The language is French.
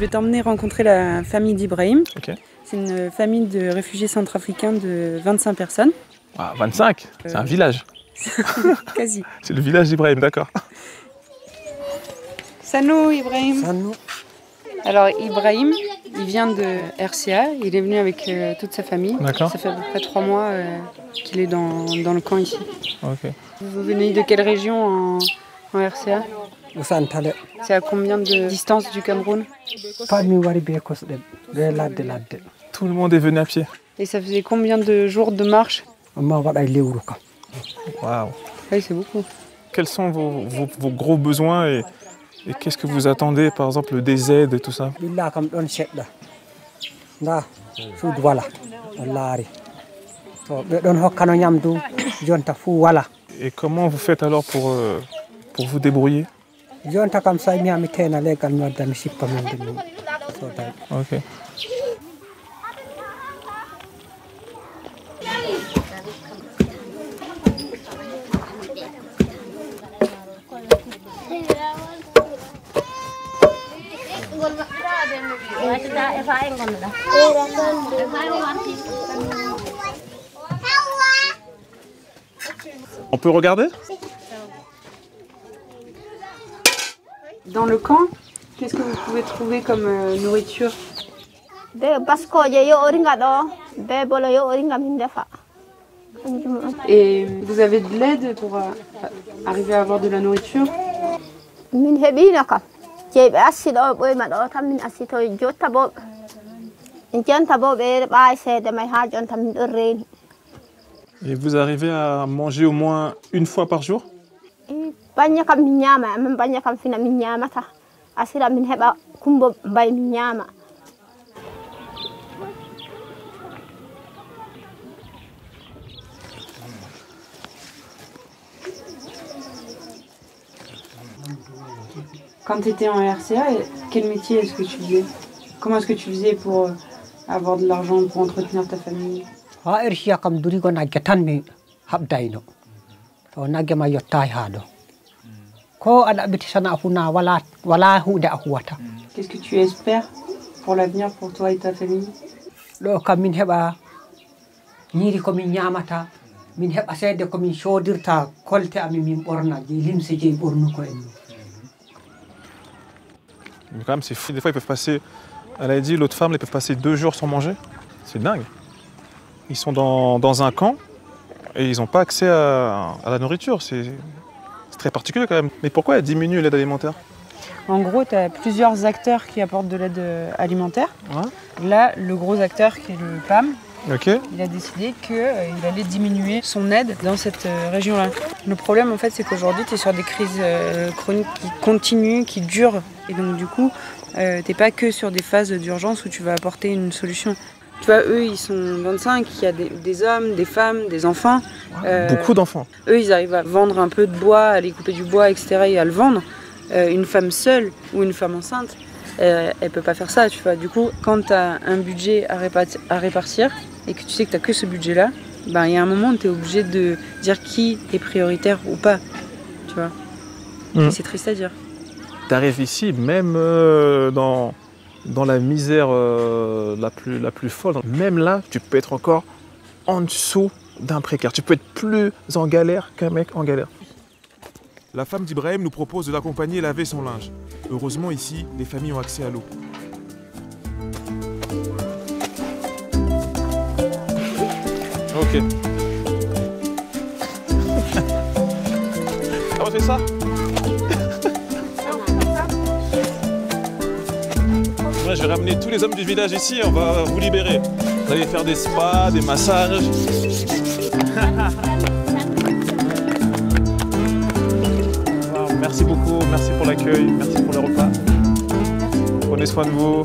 vais t'emmener rencontrer la famille d'Ibrahim. Okay. C'est une famille de réfugiés centrafricains de 25 personnes. Ah, 25 C'est un village. Quasi. C'est le village d'Ibrahim, d'accord. Sanou Ibrahim. Sanou. Alors Ibrahim, il vient de RCA, il est venu avec toute sa famille. D'accord. Ça fait à peu près 3 mois qu'il est dans le camp ici. Ok. Vous venez de quelle région en RCA? C'est à combien de distance du Cameroun? Tout le monde est venu à pied. Et ça faisait combien de jours de marche? Waouh. Oui, c'est beaucoup. Quels sont vos gros besoins et qu'est-ce que vous attendez, par exemple, des aides et tout ça? Et comment vous faites alors pour vous débrouiller? Ok. On peut regarder? Dans le camp, qu'est-ce que vous pouvez trouver comme nourriture? Et vous avez de l'aide pour arriver à avoir de la nourriture? Et vous arrivez à manger au moins une fois par jour? Quand tu étais en RCA, quel métier est-ce que tu faisais? Comment est-ce que tu faisais pour avoir de l'argent pour entretenir ta famille? Qu'est-ce que tu espères pour l'avenir pour toi et ta famille? Mais quand même, c'est fou. Des fois, ils peuvent passer, elle a dit, l'autre femme, ils peuvent passer 2 jours sans manger. C'est dingue. Ils sont dans un camp et ils n'ont pas accès à la nourriture. C'est très particulier quand même. Mais pourquoi elle diminue l'aide alimentaire? En gros, tu as plusieurs acteurs qui apportent de l'aide alimentaire. Ouais. Là, le gros acteur qui est le PAM, okay. Il a décidé qu'il allait diminuer son aide dans cette région-là. Le problème, en fait, c'est qu'aujourd'hui, tu es sur des crises chroniques qui continuent, qui durent. Et donc, du coup, tu n'es pas que sur des phases d'urgence où tu vas apporter une solution. Tu vois, eux, ils sont 25, il y a des hommes, des femmes, des enfants. Beaucoup d'enfants. Eux, ils arrivent à vendre un peu de bois, à aller couper du bois, etc. et à le vendre. Une femme seule ou une femme enceinte, elle ne peut pas faire ça, tu vois. Du coup, quand tu as un budget à répartir et que tu sais que tu n'as que ce budget-là, ben, y a un moment où tu es obligé de dire qui est prioritaire ou pas, tu vois. Et c'est triste à dire. Tu arrives ici, même dans la misère la plus folle, même là, tu peux être encore en dessous d'un précaire. Tu peux être plus en galère qu'un mec en galère. La femme d'Ibrahim nous propose de l'accompagner laver son linge. Heureusement, ici, les familles ont accès à l'eau. Ok. Comment on fait ça? Ouais, je vais ramener tous les hommes du village ici et on va vous libérer. Vous allez faire des spas, des massages. Merci beaucoup, merci pour l'accueil, merci pour le repas. Prenez soin de vous.